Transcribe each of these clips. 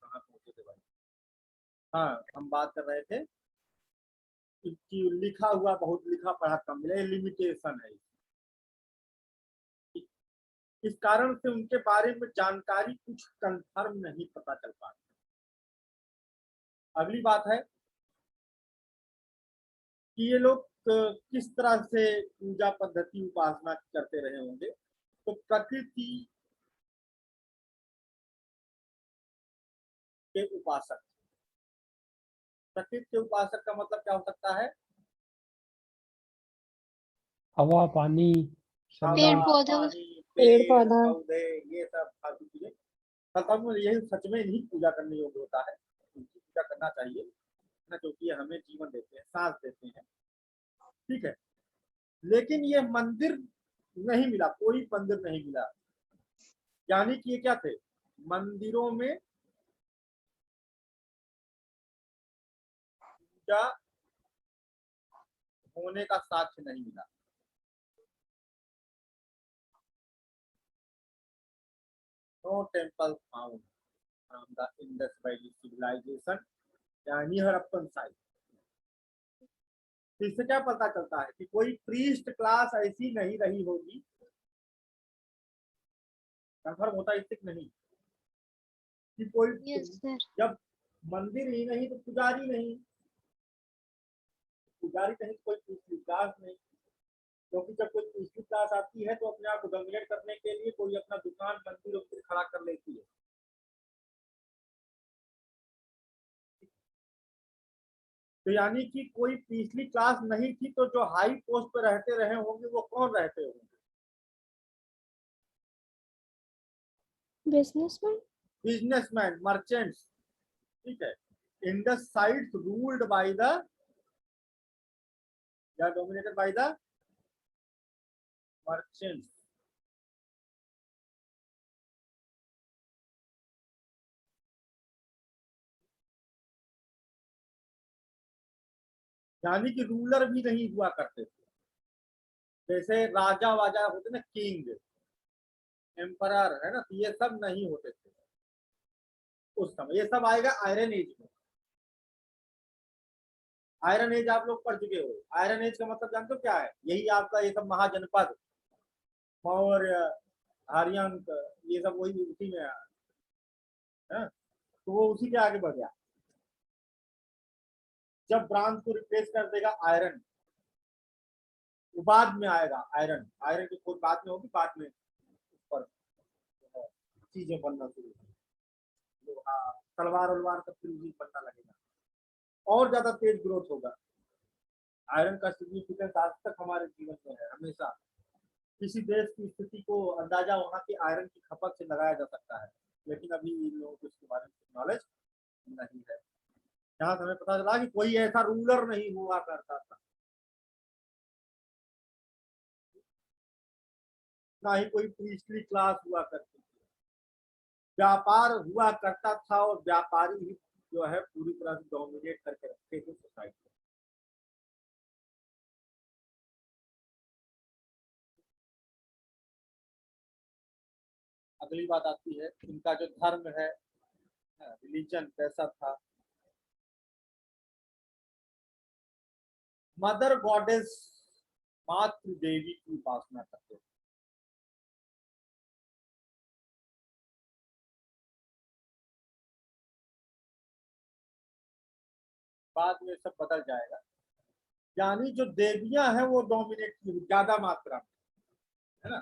कहाँ पहुंचे थे भाई? हाँ, हम बात कर रहे थे कि लिखा हुआ बहुत, लिखा पढ़ा कम मिले, लिमिटेशन है। इस कारण से उनके बारे में जानकारी कुछ कंफर्म नहीं पता चल पाती। अगली बात है कि ये लोग किस तरह से पूजा पद्धति उपासना करते रहे होंगे। तो प्रकृति के उपासक, प्रकृति के उपासक का मतलब क्या हो सकता है? हवा, पानी, पेड़ हवा, पौधे, पानी, पेड़ पेड़ पौधा। पौधे, ये सब फालतू चीजें। सत्संग में यही सच में नहीं पूजा करने योग्य होता है, उनकी पूजा करना चाहिए ना, क्योंकि ये हमें जीवन देते हैं, सांस देते हैं। ठीक है, लेकिन ये मंदिर नहीं मिला, कोई मंदिर नहीं मिला। यानी कि ये क्या थे? मंदिरों में पूजा होने का साक्ष्य नहीं मिला। No temple found from the Indus valley civilization यानी हड़प्पन साइट। इससे क्या पता चलता है कि कोई प्रीस्ट क्लास ऐसी नहीं रही होगी, कंफर्म होता इससे नहीं कि कोई, यस सर, जब मंदिर ही नहीं तो पुजारी नहीं, पुजारी कहीं कोई प्रीस्टली क्लास नहीं, क्योंकि जब कोई प्रीस्टली क्लास आती है तो अपने आप को डोमिनेट करने के लिए कोई अपना दुकान मंदिर उस खड़ा कर लेती है। तो यानी कि कोई पिछली क्लास नहीं थी, तो जो हाई पोस्ट पे रहते रहे होंगे वो कौन रहते होंगे? बिजनेसमैन। Businessman, merchants. ठीक है, Indus sites ruled by the या डोमिनेटेड बाय द मर्चेंट्स। यानी कि रूलर भी नहीं हुआ करते थे, जैसे राजा वाजा होते ना, किंग, एम्परर, है ना, तो ये सब नहीं होते थे उस समय। ये सब आएगा आयरन एज में। आयरन एज आप लोग पढ़ चुके हो। आयरन एज का मतलब जानते हो क्या है? यही आपका ये सब महाजनपद, मौर्य, आर्यंक, ये सब वही उसी में है। तो वो उसी के आगे बढ़ गया। जब ब्रांज को रिप्लेस कर देगा आयरन, वो बाद में आएगा आयरन। आयरन की खोज बाद में होगी, बाद में उस पर चीजें बनना शुरू होगी, तलवार वलवार सब फिर उसी बनना लगेगा, और ज्यादा तेज ग्रोथ होगा। आयरन का सिग्निफिकेंस आज तक हमारे जीवन में है। हमेशा किसी देश की स्थिति को अंदाजा वहां की आयरन की खपत से लगाया जा सकता है, लेकिन अभी इन लोगों को इसके बारे में नॉलेज नहीं है। जहां हमें पता चला कि कोई ऐसा रूलर नहीं हुआ करता था, ना ही कोई प्रीस्टली क्लास हुआ करती थी। व्यापार हुआ करता था और व्यापारी ही जो है पूरी तरह से डोमिनेट करके रखते थे सोसाइटी। अगली बात आती है इनका जो धर्म है, रिलीजन कैसा था। मदर गॉडेस, मातृ देवी की उपासना करते थे। बाद में सब बदल जाएगा, यानी जो देवियां हैं वो डोमिनेट की ज्यादा मात्रा में, है ना।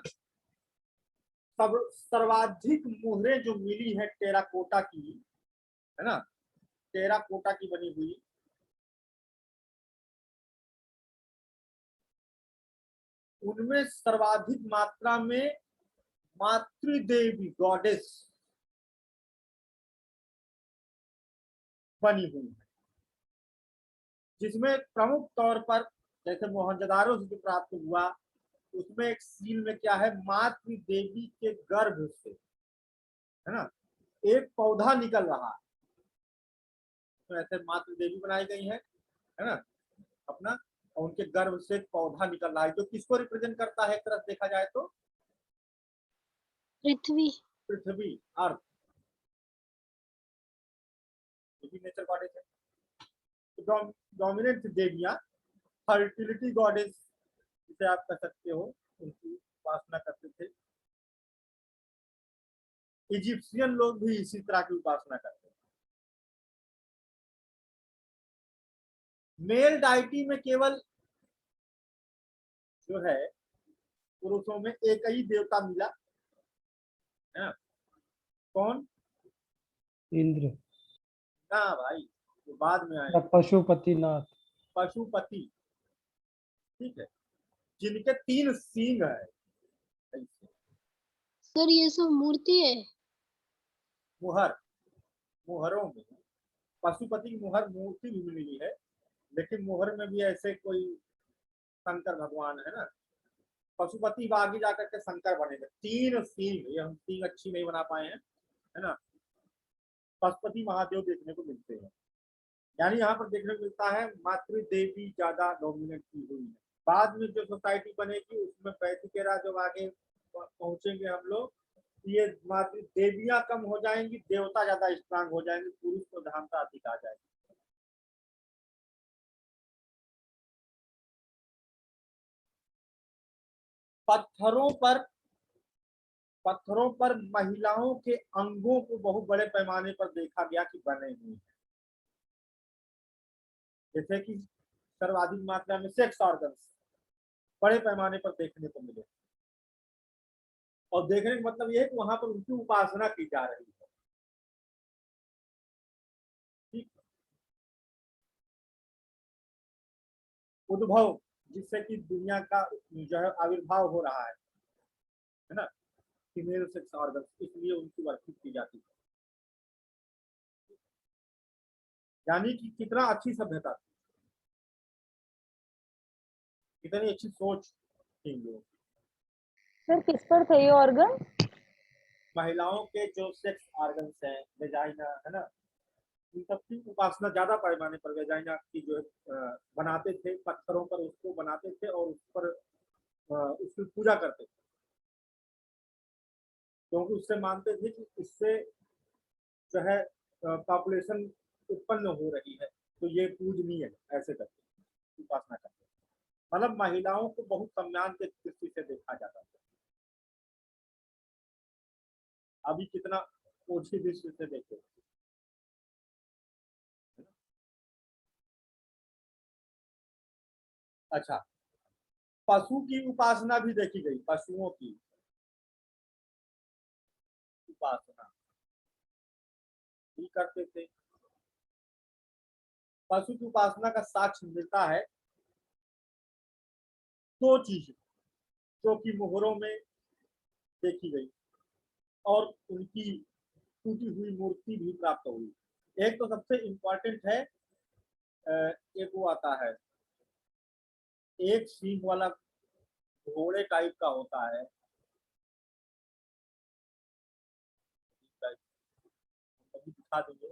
सब सर्वाधिक मुहरें जो मिली है टेराकोटा की, है ना, टेराकोटा की बनी हुई, उनमें सर्वाधिक मात्रा में मातृदेवी गॉडेस बनी हुई है, जिसमें प्रमुख तौर पर जैसे मोहनजोदारो से जो प्राप्त हुआ, उसमें एक सील में क्या है, मातृ देवी के गर्भ से, है ना, एक पौधा निकल रहा है। तो ऐसे मातृ देवी बनाई गई है ना, अपना, और उनके गर्भ से एक पौधा निकल रहा है, जो किसको रिप्रेजेंट करता है एक तरह देखा जाए तो? पृथ्वी, पृथ्वी, अर्थ। भी नेचर गॉडेस है। तो डोमिनेंट देवियां फर्टिलिटी गॉडेस जिसे आप कह सकते हो, उनकी उपासना करते थे। इजिप्शियन लोग भी इसी तरह की उपासना करते थे। मेल डाइटी में केवल जो है पुरुषों में एक ही देवता मिला है ना, कौन? इंद्र ना भाई, तो बाद में आए या पशुपतिनाथ। पशुपति, ठीक है, जिनके 3 सींग है। सर ये सब मूर्ति है। मुहर, मुहरों में पशुपति की मुहर मूर्ति भी मिली है, लेकिन मुहर में भी ऐसे कोई शंकर भगवान है ना, पशुपति आगे जाकर के शंकर बनेंगे। 3 सींग, ये हम सींग अच्छी नहीं बना पाए हैं, है ना। पशुपति महादेव देखने को मिलते हैं, यानी यहाँ पर देखने को मिलता है मातृ देवी ज्यादा डोमिनेट की हुई है। बाद में जो सोसाइटी बनेगी उसमें वैदिकेरा जब आगे पहुंचेंगे हम लोग, ये मातृ देवियां कम हो जाएंगी, देवता ज्यादा स्ट्रांग हो जाएंगे, पुरुष प्रधानता अधिक आ जाएगी। पत्थरों पर महिलाओं के अंगों को बहुत बड़े पैमाने पर देखा गया कि बने हुए हैं, जैसे कि सर्वाधिक मात्रा में सेक्स ऑर्गन्स बड़े पैमाने पर देखने को मिले। और देखने का मतलब यह है कि वहां पर उनकी उपासना की जा रही है। ठीक, उद्भव जिससे कि दुनिया का जो है आविर्भाव हो रहा है ना, फीमेल सेक्स ऑर्गन, इसलिए उनकी वर्शिप की जाती है। यानी कि कितना अच्छी सभ्यता थी, कितनी अच्छी सोच थी लोग। सर किस पर थे ये ऑर्गन? महिलाओं के जो सेक्स ऑर्गन्स हैं, वेजाइना है ना, इन सब की उपासना ज्यादा पैमाने पर वेजाइना की जो है बनाते थे, पत्थरों पर उसको बनाते थे और उस पर उसकी पूजा करते थे, क्योंकि उससे मानते थे कि इससे जो है पॉपुलेशन उत्पन्न हो रही है, तो ये पूजनीय है, ऐसे करके उपासना करते। मतलब महिलाओं को बहुत सम्मान के दृष्टि से देखा जाता था। अभी कितना ओछी दृष्टि से देखे। अच्छा, पशु की उपासना भी देखी गई, पशुओं की उपासना भी करते थे। पशु की उपासना का साक्ष्य मिलता है 2 चीज जो कि मुहरों में देखी गई और उनकी टूटी हुई मूर्ति भी प्राप्त हुई। एक तो सबसे इम्पोर्टेंट है, एक वो आता है, एक सींग वाला घोड़े टाइप का होता है, दिखा देंगे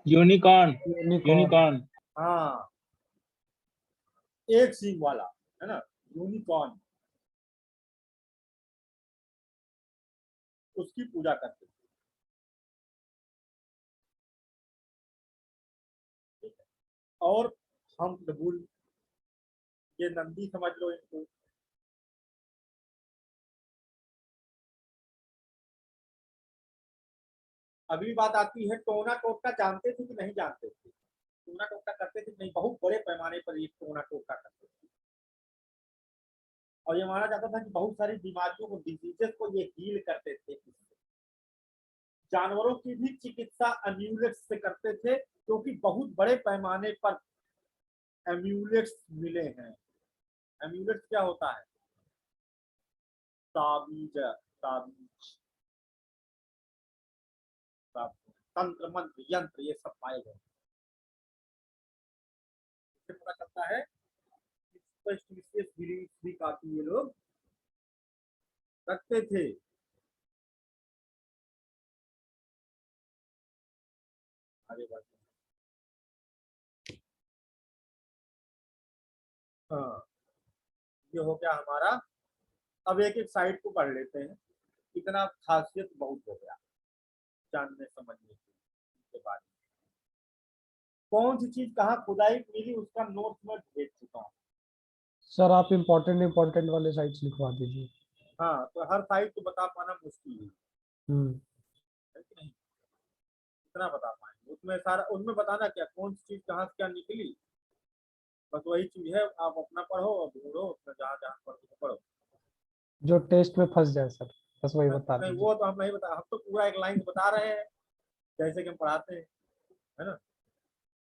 यूनिकॉर्न। यूनिकॉर्न। हाँ, एक सींग वाला है ना, यूनिकॉर्न, उसकी पूजा करते थे। और हम डबुल, ये नंदी समझ लो इनको। अगली बात आती है, टोना टोटका जानते थे कि नहीं जानते थे? टोना टोटका करते थे नहीं, बहुत बड़े पैमाने पर ये टोना टोटका करते थे। और ये माना जाता था कि बहुत सारी बीमारियों को, डिजीजेस को ये हील करते थे। जानवरों की भी चिकित्सा एम्यूलेट्स से करते थे, क्योंकि बहुत बड़े पैमाने पर एम्यूलेट्स मिले हैं। एम्यूलेट्स क्या होता है? ताबीज, ताबीज, तंत्र मंत्र यंत्र, ये सब पाए गए। इससे पता चलता है विशेष बिलीफ भी काफी ये लोग रखते थे। आगे बढ़ते हैं। हाँ, ये हो गया हमारा। अब एक एक साइड को पढ़ लेते हैं, इतना खासियत बहुत हो गया जानने समझने के बाद। कौन सी चीज कहाँ खुदाई मिली उसका नोट में भेज चुका हूँ। सर आप इम्पोर्टेंट वाले साइट्स लिखवा दीजिए। हाँ, तो हर साइट को बता पाना मुश्किल है कि नहीं, इतना बता पाएंगे उसमें सारा, उसमें बताना क्या कौन सी चीज कहाँ से क्या निकली, बस वही चीज है। आप अपना पढ़ो और ढूंढो उसमें, जहाँ जहाँ पढ़ो। जो टेस्ट में फंस जाए सर, बस वही बता नहीं दीजिए। वो तो हम नहीं बता, हम तो पूरा एक लाइन बता रहे हैं जैसे कि हम पढ़ाते हैं, है ना।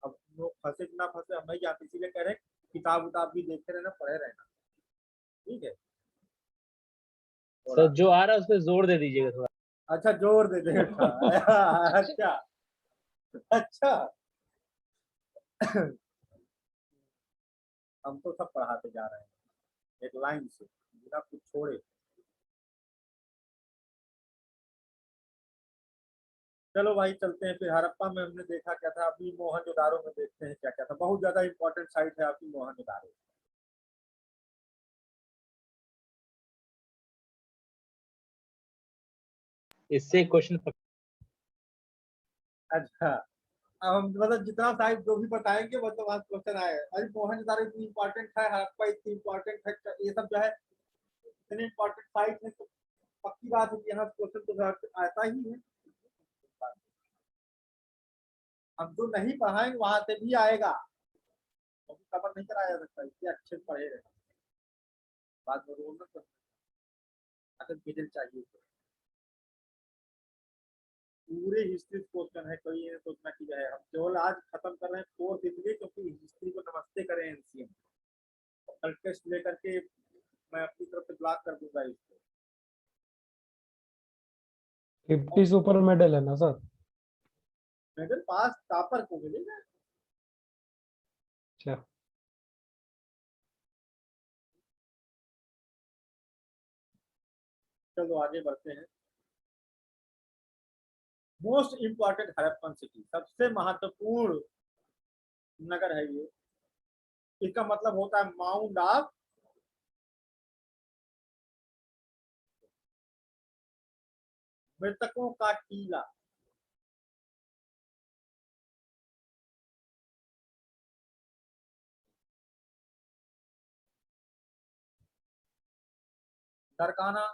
अब लोग फंसे कि ना फंसे हम नहीं जानते, इसीलिए कह रहे हैं किताब उताब भी देखते रहना, पढ़े रहना, ठीक है थोड़ा। सर जो आ रहा है उस पर जोर दे दीजिएगा थोड़ा। अच्छा जोर दे दे अच्छा अच्छा हम तो सब पढ़ाते जा रहे हैं एक लाइन से बिना कुछ छोड़े। चलो भाई चलते हैं फिर। हड़प्पा में हमने देखा क्या था, अभी मोहनजोदाड़ो में देखते हैं क्या क्या था। बहुत ज्यादा इंपॉर्टेंट साइट है आपकी मोहनजोदाड़ो। इससे क्वेश्चन अच्छा, अब हम मतलब जितना साइट जो भी बताएंगे मतलब वहाँ क्वेश्चन आएगा। अरे मोहनजोदाड़ो इतनी इंपॉर्टेंट है, हड़प्पा इतनी इंपॉर्टेंट है, ये सब जो है इतने इंपॉर्टेंट साइट है, तो पक्की बात है कि यहाँ क्वेश्चन तो आता ही है। हम जो नहीं पढ़ाएंगे वहां से भी आएगा, क्योंकि कवर नहीं कराया जा सकता, इसलिए अच्छे से पढ़े रहे। बाद में रोल में अगर डिटेल चाहिए तो पूरे हिस्ट्री क्वेश्चन है, कोई ये सोचना कि है हम केवल आज खत्म कर रहे हैं कोर्स इसलिए क्योंकि हिस्ट्री को नमस्ते करें एनसीएम। कल टेस्ट लेकर के मैं अपनी तरफ से ब्लॉक कर दूंगा इसको। 50 से ऊपर मेडल है ना सर? मेडल पास टॉपर को मिलेगा। अच्छा। चलो आगे बढ़ते हैं। मोस्ट इंपॉर्टेंट हड़प्पन सिटी, सबसे महत्वपूर्ण नगर है ये। इसका मतलब होता है माउंट ऑफ मृतकों का टीला। दरकाना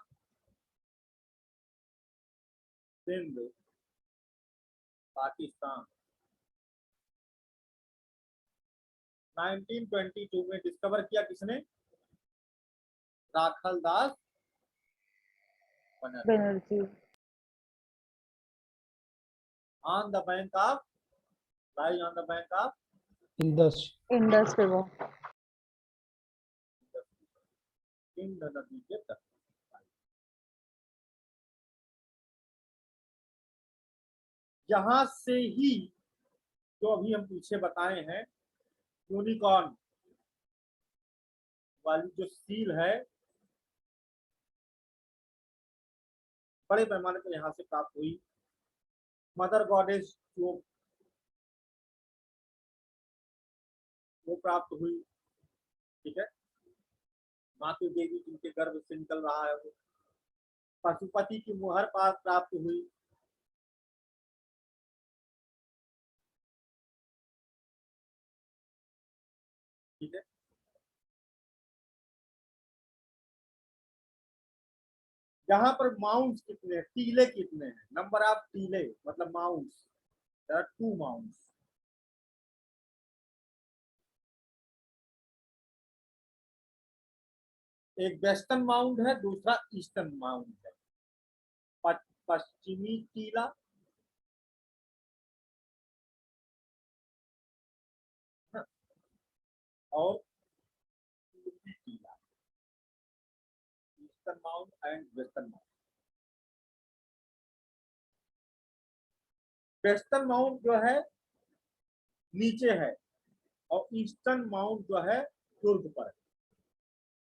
सिंध पाकिस्तान। 1922 में डिस्कवर किया किसने? Rakhal Das Banerjee. Banerjee. On the bank of, lie on the bank of Indus. Indus river. Sindh नदी के तट। यहां से ही जो अभी हम पीछे बताए हैं यूनिकॉर्न वाली जो सील है बड़े पैमाने पर यहां से प्राप्त हुई। मदर गॉडेस जो वो प्राप्त हुई, ठीक है। मातृ देवी जिनके गर्भ से निकल रहा है वो। पशुपति की मुहर पास प्राप्त हुई। ठीक है। यहाँ पर माउंट्स कितने हैं, टीले कितने हैं, नंबर ऑफ टीले मतलब माउंट्स, देयर आर 2 माउंट्स। एक वेस्टर्न माउंट है, दूसरा ईस्टर्न माउंट है। पश्चिमी टीला और पूर्वी टीला, eastern mount and western mount. Western mount जो है नीचे है और ईस्टर्न माउंट जो है ऊर्ध्व पर है,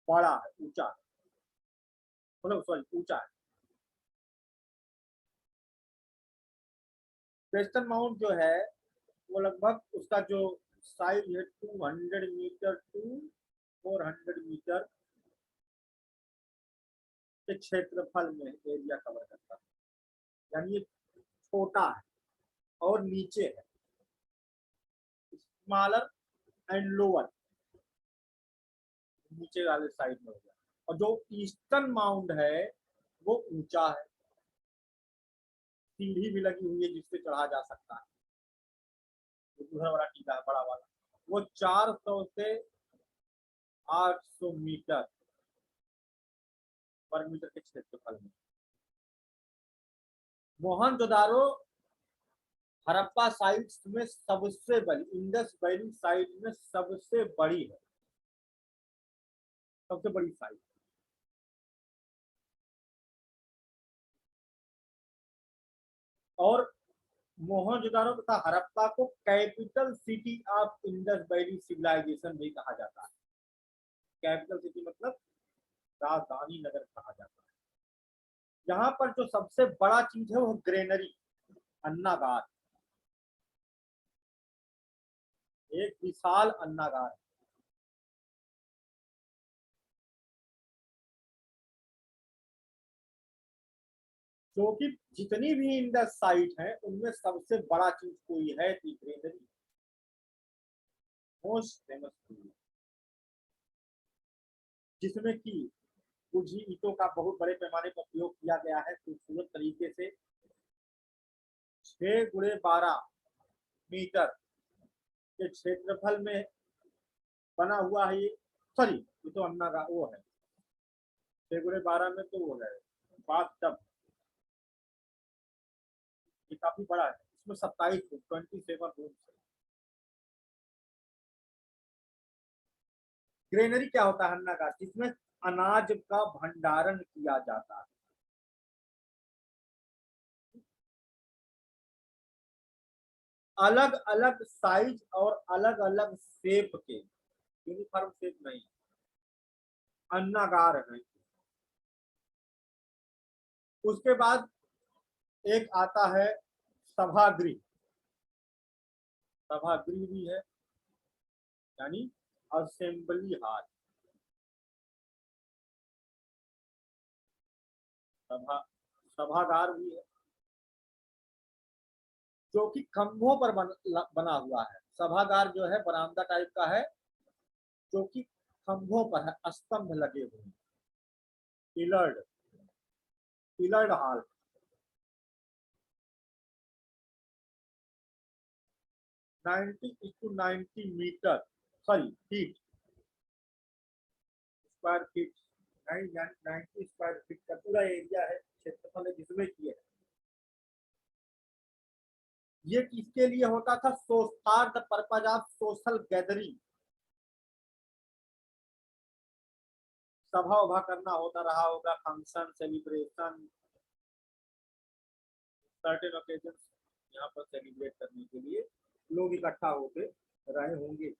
बड़ा है, ऊंचा है, मतलब सॉरी ऊंचा है। वेस्टर्न माउंट जो है वो लगभग उसका जो साइज है 200 मीटर टू 400 मीटर के क्षेत्रफल में एरिया कवर करता है, यानी ये छोटा है और नीचे है। स्मॉलर एंड लोअर, नीचे वाले साइड में हो गया। और जो ईस्टर्न माउंड है वो ऊंचा है, सीढ़ी भी लगी हुई है जिससे चढ़ा जा सकता है। दूसरा वाला टीला है बड़ा वाला, वो 400 से 800 मीटर पर मीटर के क्षेत्रफल में। मोहनजोदारो हड़प्पा साइट्स में सबसे बड़ी, इंडस वैली साइट में सबसे बड़ी है, सबसे बड़ी साइट। और मोहनजोदारो तथा हड़प्पा को capital city of Indus valley civilization भी कहा जाता है। कैपिटल सिटी मतलब राजधानी नगर कहा जाता है। यहाँ पर जो सबसे बड़ा चीज है वो ग्रेनरी, अन्नागार, एक विशाल अन्नागार। क्योंकि जितनी भी इंडस साइट है उनमें सबसे बड़ा चीज कोई है तो ग्रेनरी, मोस्ट फेमस, जिसमें कि कुछ ही ईंटों का बहुत बड़े पैमाने पर उपयोग किया गया है खूबसूरत तरीके से। 6 गुणे 12 मीटर के क्षेत्रफल में बना हुआ है ये, सॉरी ये तो अन्ना का वो है, 6 गुणे 12 में तो वो है बाथ टब, ये काफी बड़ा है। इसमें 27 रूम है। ग्रेनरी क्या होता है? अन्नागार, जिसमें अनाज का भंडारण किया जाता है। अलग अलग साइज और अलग अलग शेप के, यूनिफॉर्म शेप नहीं, अन्नागार है। उसके बाद एक आता है सभागृह, सभागृह भी है यानी असेंबली हॉल, सभागार भी है जो कि खंभों पर बना हुआ है। सभागार जो है बरामदा टाइप का है जो कि खंभों पर है, स्तंभ लगे हुए हैं, pillared, pillared hall. 90 metre, sorry feet, square feet, 90 square feet का पूरा एरिया है, क्षेत्रफल है जिसमें की है। ये किसके लिए होता था? For the purpose of social gathering, सभा उभा करना होता रहा होगा, फंक्शन, सेलिब्रेशन, सर्टेन ओकेजन यहाँ पर सेलिब्रेट करने के लिए लोग इकट्ठा होते रहे होंगे।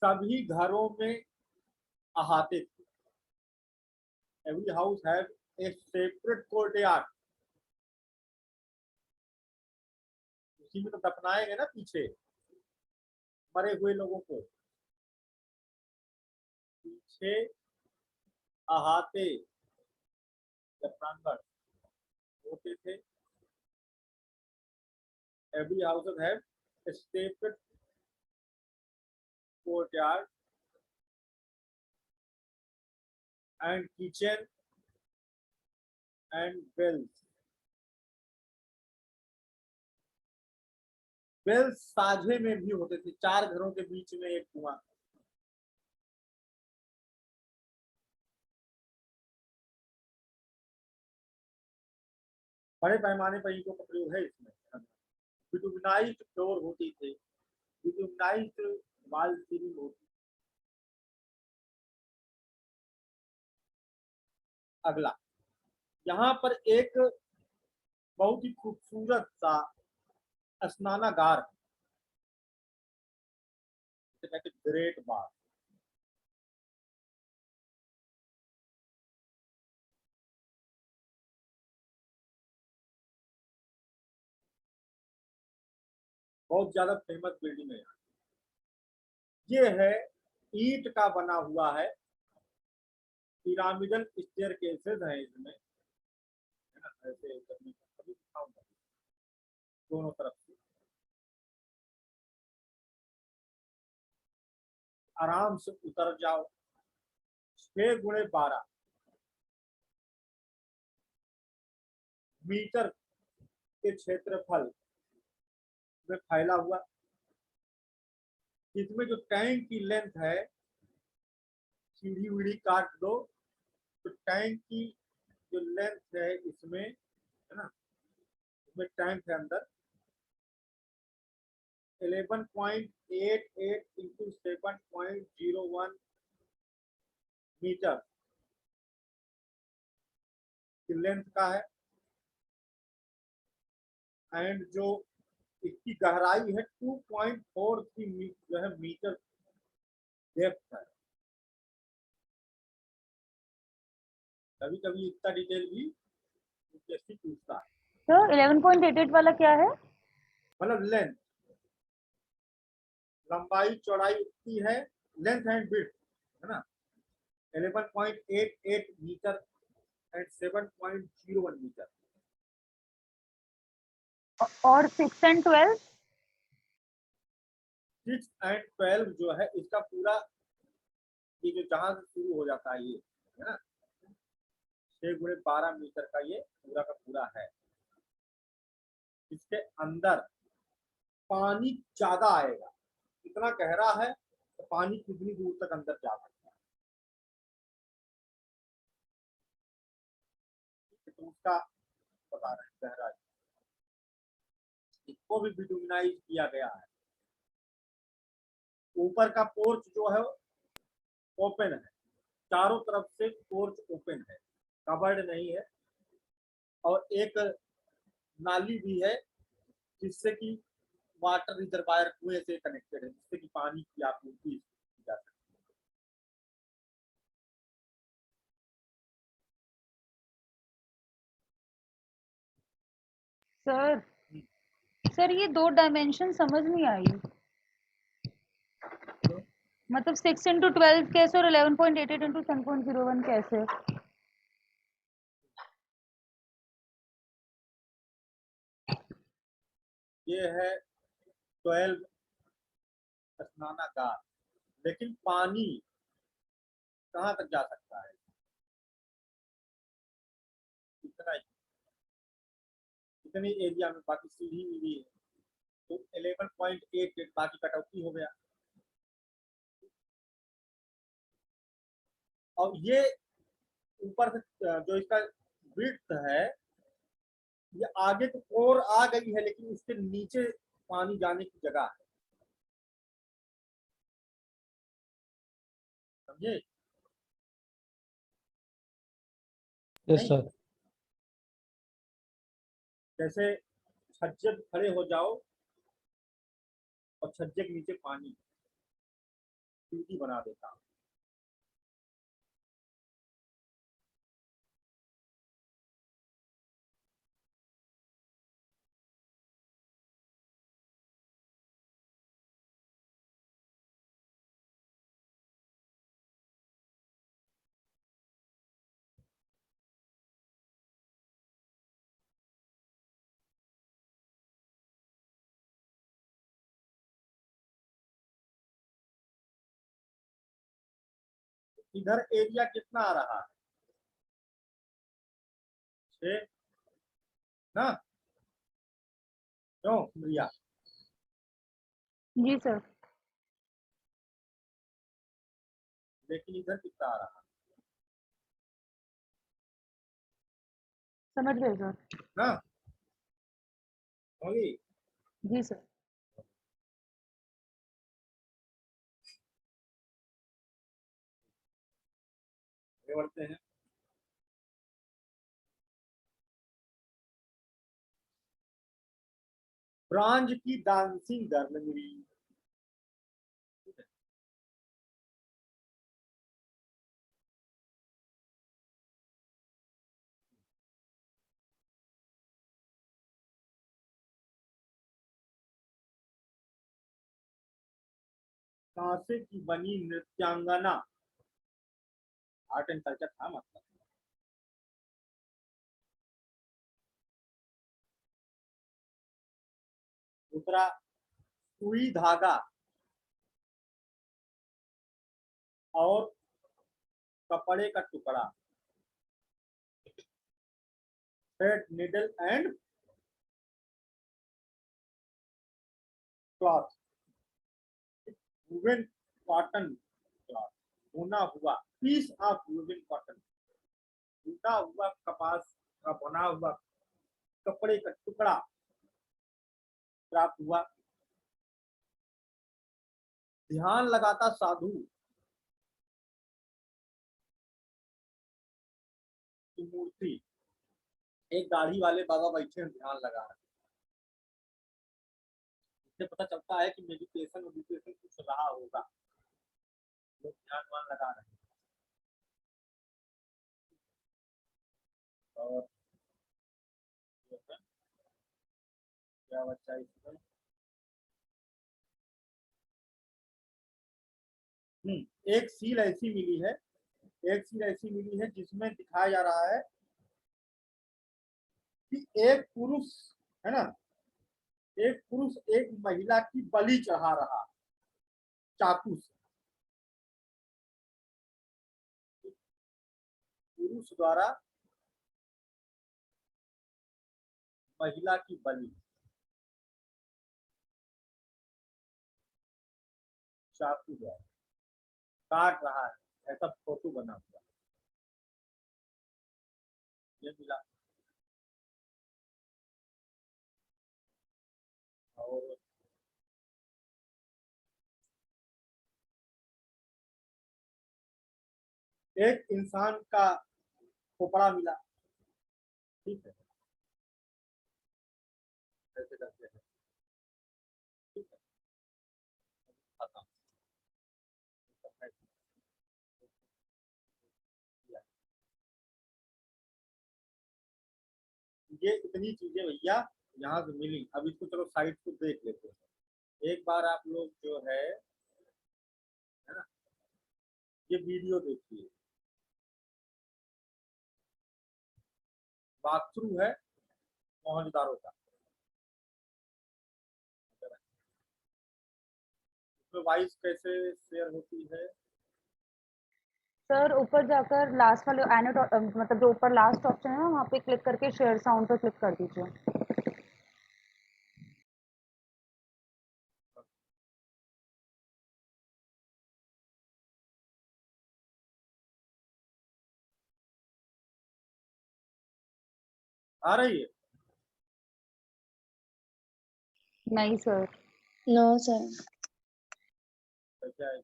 सभी घरों में अहाते थे। Every house have a separate courtyard, उसी में तो दफनाएंगे ना पीछे मरे हुए लोगों को, पीछे अहाते या प्रांगण होते थे। Every house have a separate courtyard and kitchen and wells. Wells साझे में भी होते थे, 4 घरों के बीच में एक कुआं। बड़े पैमाने पर ईंटों का प्रयोग है इसमें। बिटुमिनाइज्ड फ्लोर होती थी, बिटुमिनाइज्ड वॉल सीलिंग होती। अगला, यहाँ पर एक बहुत ही खूबसूरत सा स्नानागार है, ग्रेट बाथ। बहुत ज्यादा फेमस बिल्डिंग है यहाँ। ये है ईंट का बना हुआ है, पिरामिडल स्टेयरकेसेस हैं इसमें, है ना, ऐसे करने का, अभी दिखाऊंगा दोनों तरफ से। आराम से उतर जाओ। 6 गुणे 12 मीटर के क्षेत्रफल में फैला हुआ, इसमें जो टैंक की लेंथ है, सीढ़ी वीढ़ी काट दो तो टैंक की जो लेंथ है इसमें, है ना, इसमें टैंक है अंदर 11.88 इंटू 7.01 मीटर की लेंथ का है, एंड जो इसकी गहराई है 2.43 जो है मीटर डेप्थ है। कभी कभी इतना डिटेल भी यूपीएससी पूछता है। सर 11.88 वाला क्या है? मतलब लेंथ, लंबाई चौड़ाई इतनी है, लेंथ एंड विड्थ, है ना, 11.88 मीटर एंड 7.01 मीटर। और 6 and 12? 6 and 12 जो है इसका पूरा, ये जो जहां से शुरू हो जाता है ये, है ना, 6 गुणे 12 मीटर का ये पूरा का पूरा है। इसके अंदर पानी ज्यादा आएगा, इतना गहरा है तो पानी कितनी दूर तक अंदर जा सकता है, तो उसका बता रहे हैं गहराई। इसको भी बिटुमिनाइज किया गया है। ऊपर का पोर्च जो है ओपन है, चारों तरफ से पोर्च ओपन है, कवर्ड नहीं है, और एक नाली भी है जिससे कि वाटर रिजर्वायर कुएं से कनेक्टेड है, जिससे कि पानी की आपूर्ति की जा सकती सर है। सर ये 2 डायमेंशन समझ नहीं आई। मतलब 6 into 12 कैसे और 11.88 into 7.01 कैसे? ये है 12 स्नानागार, लेकिन पानी कहाँ तक जा सकता है, इतना ही, इतने एरिया में, बाकी सीढ़ी भी है तो 11.88 बाकी कटौती हो गया। और ये ऊपर से जो इसका विड्थ है, ये आगे तो और आ गई है, लेकिन इसके नीचे पानी जाने की जगह है, समझे? यस नहीं, सर। जैसे छज्जे पे खड़े हो जाओ और छज्जे के नीचे पानी, सीढ़ी बना देता। इधर एरिया कितना आ रहा है, 6 ना, क्यों प्रिया? जी सर, लेकिन इधर कितना आ रहा समझ गए सर। है ना, होगी। जी सर। आगे बढ़ते हैं। ब्रांज की डांसिंग गर्ल मेरी, कांसे की बनी नृत्यांगना, आर्ट एंड कल्चर था मतलब। दूसरा, सुई धागा और कपड़े का टुकड़ा, thread, needle and cloth, woven cotton cloth, बुना हुआ, पीस ऑफ वुवन कॉटन, बुना हुआ कपास का बना हुआ कपड़े का टुकड़ा प्राप्त हुआ। ध्यान लगाता साधु की मूर्ति, एक दाढ़ी वाले बाबा बैठे हैं, ध्यान लगा रहे हैं। इससे पता चलता है कि मेडिटेशन कुछ रहा होगा, लोग ध्यान वान लगा रहे हैं। और क्या बच्चा इसमें एक सील ऐसी मिली है, एक सील ऐसी मिली है जिसमें दिखाया जा रहा है कि एक पुरुष है ना, एक पुरुष एक महिला की बलि चढ़ा रहा चाकू से, पुरुष द्वारा महिला की बलि चाकू द्वारा काट रहा है, ऐसा फोटो बना हुआ ये मिला। और एक इंसान का खोपड़ा मिला, ठीक है, ऐसे करते हैं, ठीक है, खत्म। ये इतनी चीजें भैया यहाँ से मिली। अब इसको चलो साइट को देख लेते हैं एक बार। आप लोग जो है ना, ये वीडियो देखिए, बाथरूम है मोहनदारों का, इसमें वॉइस कैसे शेयर होती है? सर ऊपर जाकर लास्ट वाले मतलब जो ऊपर लास्ट ऑप्शन है ना, वहाँ पे क्लिक करके शेयर साउंड पर क्लिक कर दीजिए। आ रही है? नहीं सर। No sir. क्या है?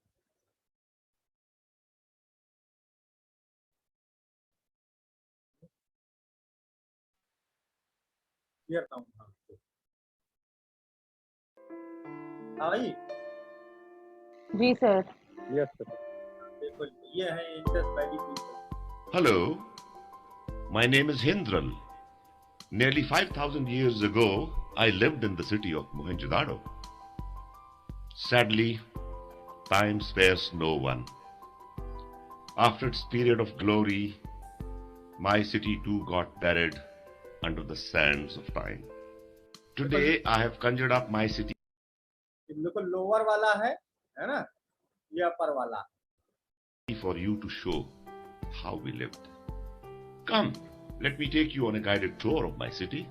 क्लियर था भाई? जी सर। Yes sir. देखो ये है Indus valley people. Hello, my name is Hindral. Nearly 5,000 years ago, I lived in the city of Mohenjo-daro. Sadly, time spares no one. After its period of glory, my city too got buried under the sands of time. Today, I have conjured up my city. इन लोग को lower वाला है ना, ये अपर वाला For you to show how we lived. Come, let me take you on a guided tour of my city.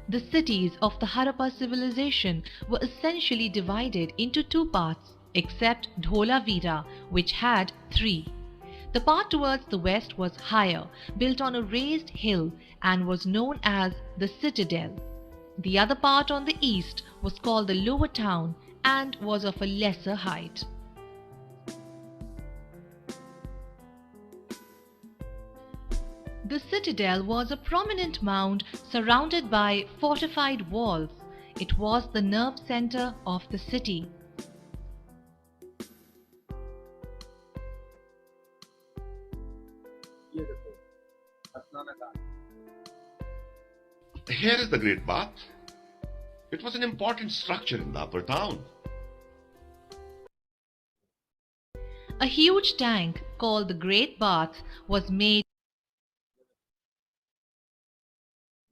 The cities of the Harappa civilization were essentially divided into two parts, except Dholavira, which had three. The part towards the west was higher, built on a raised hill, and was known as the citadel. The other part on the east was called the lower town and was of a lesser height. The citadel was a prominent mound surrounded by fortified walls. It was the nerve center of the city. ये देखो स्नान घाट। Here is the Great Bath. It was an important structure in the upper town. A huge tank called the Great Bath was made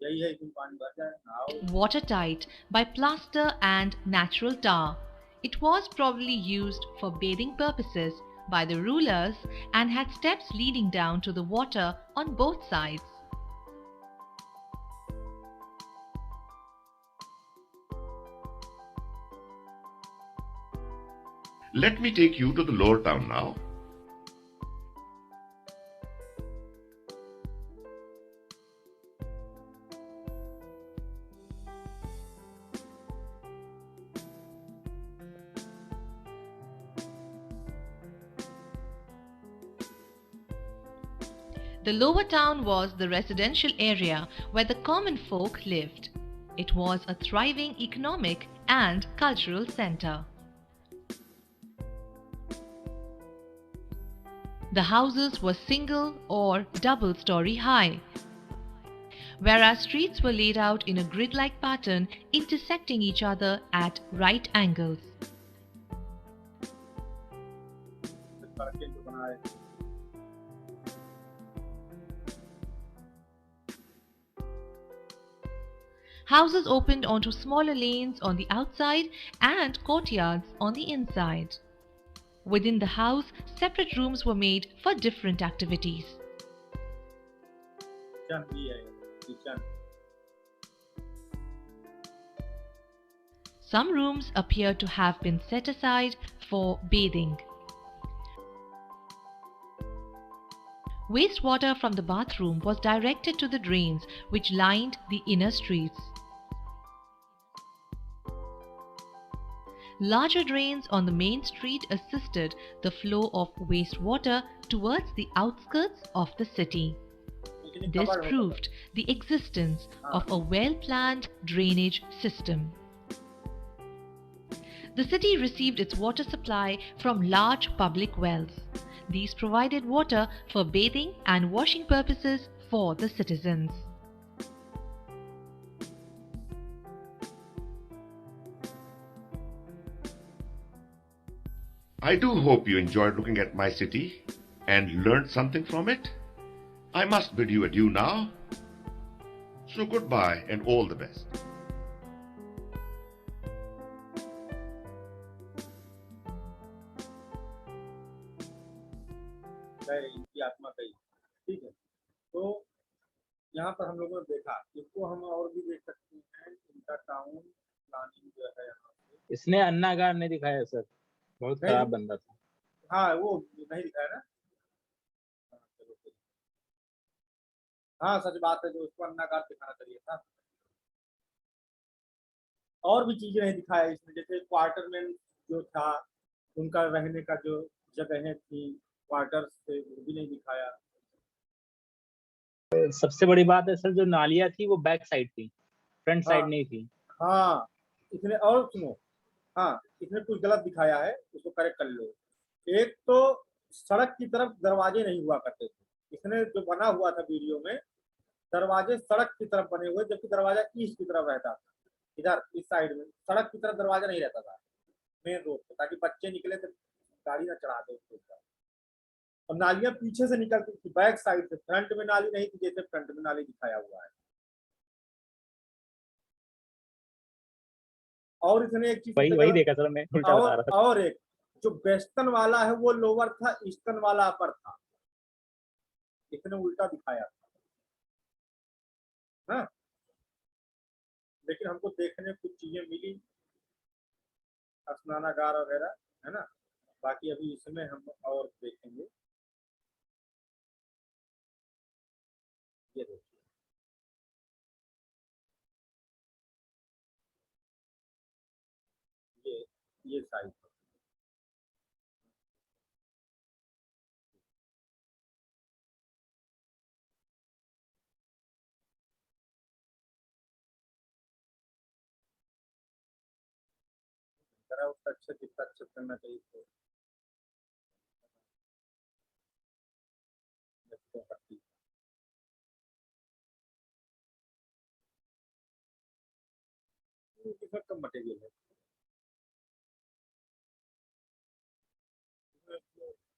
यही है, इसमें पानी भर जाए, नहाओ। watertight by plaster and natural tar. It was probably used for bathing purposes by the rulers and had steps leading down to the water on both sides. Let me take you to the lower town now. The lower town was the residential area where the common folk lived. It was a thriving economic and cultural center. The houses were single or double-story high, whereas streets were laid out in a grid-like pattern intersecting each other at right angles. सड़कें जो बनाए Houses opened onto smaller lanes on the outside and courtyards on the inside. Within the house, separate rooms were made for different activities. Kitchen भी है kitchen Some rooms appear to have been set aside for bathing. Wastewater from the bathroom was directed to the drains which lined the inner streets. Larger drains on the main street assisted the flow of wastewater towards the outskirts of the city. लेकिन This cover होता था। proved the existence of a well-planned drainage system. The city received its water supply from large public wells. These provided water for bathing and washing purposes for the citizens. I do hope you enjoyed looking at my city and learned something from it. I must bid you adieu now. So goodbye and all the best. गए इनकी आत्मा गई ठीक है तो यहाँ पर हम लोगों ने देखा इसको हम और भी देख सकते हैं इनका टाउन प्लानिंग जो है यहाँ पे इसने अन्नागार नहीं दिखाया सर, बहुत नहीं। खराब बंदा था। हाँ वो नहीं दिखाया ना हाँ, चलो ठीक। हाँ सच बात है जो उसको अन्नागार दिखाना चाहिए था और भी चीजें नहीं दिखाया इसमें जैसे क्वार्टरमैन जो था उनका रहने का जो जगहें थी क्वार्टर्स थे वो भी नहीं दिखाया सबसे बड़ी बात है सर, जो नालियाँ थी वो बैक साइड थी, फ्रंट साइड हाँ। नहीं थी। हाँ इसने और सुनो हाँ इसने कुछ गलत दिखाया है उसको करेक्ट कर लो एक तो सड़क की तरफ दरवाजे नहीं हुआ करते थे इसने जो बना हुआ था वीडियो में दरवाजे सड़क की तरफ बने हुए जबकि दरवाजा ईस्ट की तरफ रहता था इधर इस साइड में सड़क की तरफ दरवाजा नहीं रहता था मेन रोड पे ताकि बच्चे निकले तो गाड़ी ना चढ़ा दे उसके ऊपर और नालियां पीछे से निकलती थी बैक साइड से फ्रंट में नाली नहीं थी जैसे फ्रंट में नाली दिखाया हुआ है और इसने एक चीज वही देखा सर, मैं उल्टा बता रहा था। और एक जो वेस्टर्न वाला है वो लोअर था ईस्टर्न वाला अपर था इसने उल्टा दिखाया था हाँ लेकिन हमको देखने कुछ चीजें मिली स्नानागार वगैरह है ना बाकी अभी इसमें हम और देखेंगे ये देखिए ये साइड जरा उसका अच्छे कितना अच्छे करना चाहिए तो देखते हैं पट्टी इसमें कम मटेरियल है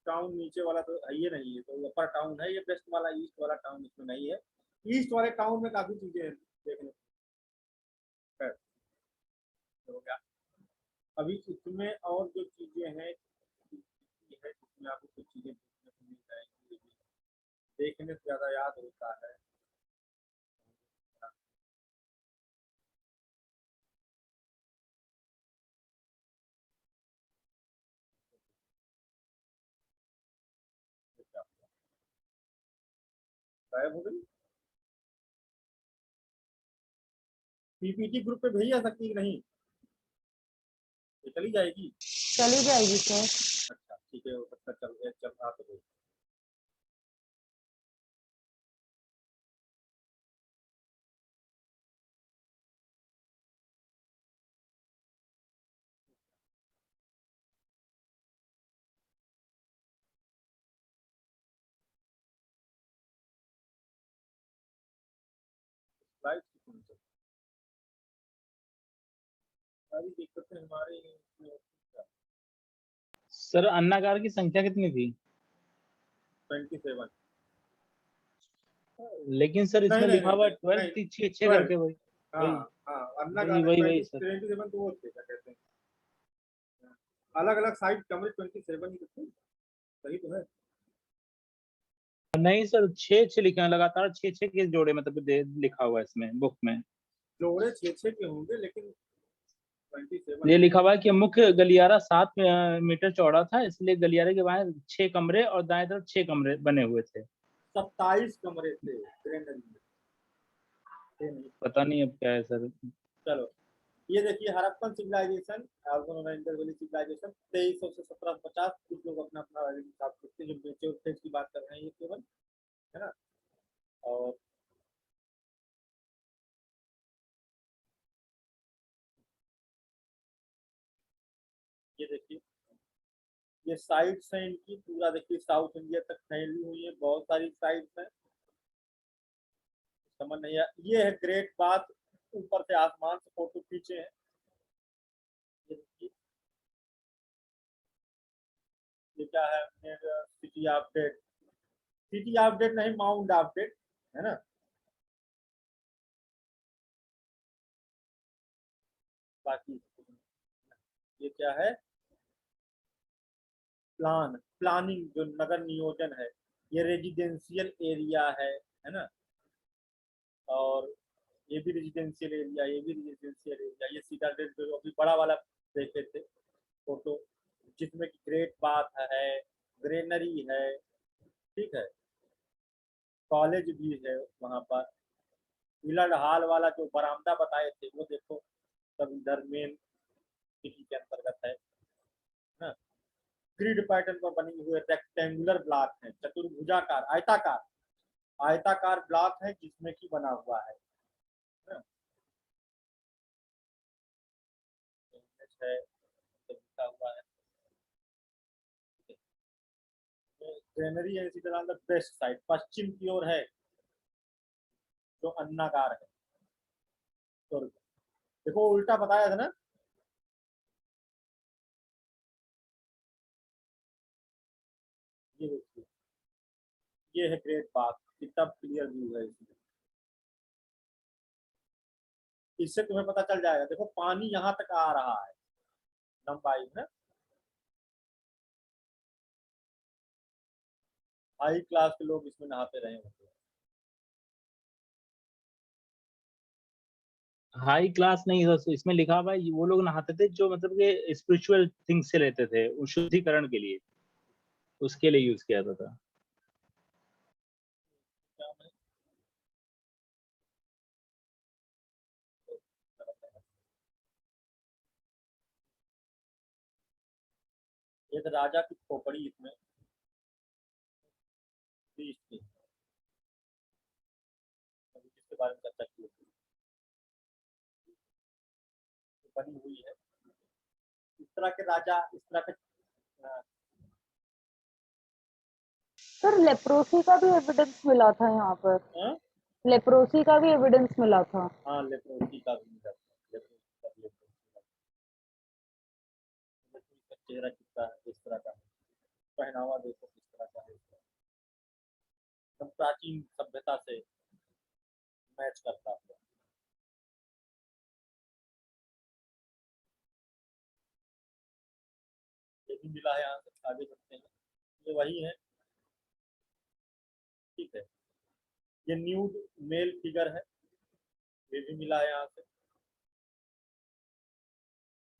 टाउन नीचे वाला तो है ये नहीं है तो अपर टाउन है ये वेस्ट वाला ईस्ट वाला टाउन इसमें नहीं है ईस्ट वाले टाउन में काफी चीजें देखने खैर, हो गया अभी इसमें और जो चीजें हैं ये है इसमें आपको कुछ चीजें देखने को मिल जाएंगी, ये भी देखने से ज्यादा याद होता है। गायब हो गई। पीपीटी ग्रुप पे भेज जा सकती है कि नहीं, ये चली जाएगी? चली जाएगी सर। अच्छा ठीक है, हो सकता है चल चल रहा तो भेज। स्लाइड की कौन सी सारी दिक्कतें हमारे इसमें। सर अन्नाकार की संख्या कितनी थी? 27। लेकिन सर नहीं इसमें नहीं लिखा नहीं हुआ है नहीं 12 नहीं, थी, 6 12। करके वही हाँ वही हाँ, अन्ना वही का वही वही सर। 27 तो वो थे, क्या कहते हैं, अलग अलग साइड कमरे 27 ही तो थे। सही तो है। नहीं सर, 6 6 लिखे हैं लगातार, 6 6 के जोड़े मतलब लिखा हुआ है इसमें बुक में। जोड़े 6 6 के होंगे, लेकिन 27 ये लिखा हुआ है कि मुख्य गलियारा 7 मीटर चौड़ा था, इसलिए गलियारे के बाएं 6 कमरे और दाएं तरफ 6 कमरे बने हुए थे। 27 कमरे थे ग्रेनरी में, थे नहीं। पता नहीं अब क्या है सर। चलो ये देखिए, हड़प्पन सिविलाइजेशन, सिविलाइजेशन 2300 से 1750। कुछ लोग अपना अपना हिसाब करते हैं, जो बेचे उठे की बात कर रहे हैं ये केवल, है ना। और ये देखिए, ये साइट्स हैं इनकी, पूरा देखिए साउथ इंडिया तक फैली हुई है, बहुत सारी साइट्स हैं। समझ नहीं आया, ये है ग्रेट बाथ, ऊपर से आसमान से फोटो खींचे हैं। ये देखिए, ये क्या है, सिटी अपडेट, सिटी अपडेट नहीं, माउंट अपडेट, है ना। बाकी ये क्या है, प्लानिंग, जो नगर नियोजन है, ये रेजिडेंशियल एरिया है ना। और ये भी रेजिडेंशियल एरिया, ये भी रेजिडेंशियल एरिया। ये सीधा जो अभी बड़ा वाला देखे थे फोटो, जिसमें कि ग्रेट बाथ है, ग्रेनरी है, ठीक है, कॉलेज भी है वहाँ पर। मिलर्ड हॉल वाला जो बरामदा बताए थे वो देखो, सब इधर मेन सिटी के अंतर्गत है ना। ग्रिड पैटर्न पर बनी हुए रेक्टेंगुलर ब्लॉक है, चतुर्भुजाकार, आयताकार, आयताकार ब्लॉक है जिसमें कि बना हुआ है ना? है तो लिखा हुआ है। ग्रेनरी है इसी तरह वेस्ट साइड, पश्चिम की ओर है जो अन्नाकार है, तो देखो उल्टा बताया था ना। ये देखिए, ये है ग्रेट बाथ, कितना क्लियर व्यू है इसमें, इससे तुम्हें पता चल जाएगा। देखो पानी यहाँ तक आ रहा है लंबाई में, हाई क्लास के लोग इसमें नहाते रहे होंगे। हाई क्लास नहीं सर, इसमें लिखा हुआ है वो लोग नहाते थे जो मतलब के स्पिरिचुअल थिंग्स से लेते थे, उस शुद्धिकरण के लिए, उसके लिए यूज किया जाता था। क्या मैं ये तो राजा की खोपड़ी इसमें थी इसकी, अभी जिसके बारे में चर्चा की थी, बनी हुई है। इस तरह के राजा, इस तरह के सर लेप्रोसी का भी एविडेंस मिला था यहाँ पर, लेप्रोसी का भी एविडेंस मिला था। हाँ लेप्रोसी का भी मिला था, लेप्रोसी का भी लेप्रोसी का चेहरा कितना है, इस तरह का है, पहनावा देखो किस तरह का है, एकदम प्राचीन सभ्यता से मैच करता है। ये भी मिला है, यहाँ से आगे बढ़ते हैं। ये वही है, ठीक है। ये न्यूड मेल फिगर है, ये भी मिला है यहाँ से।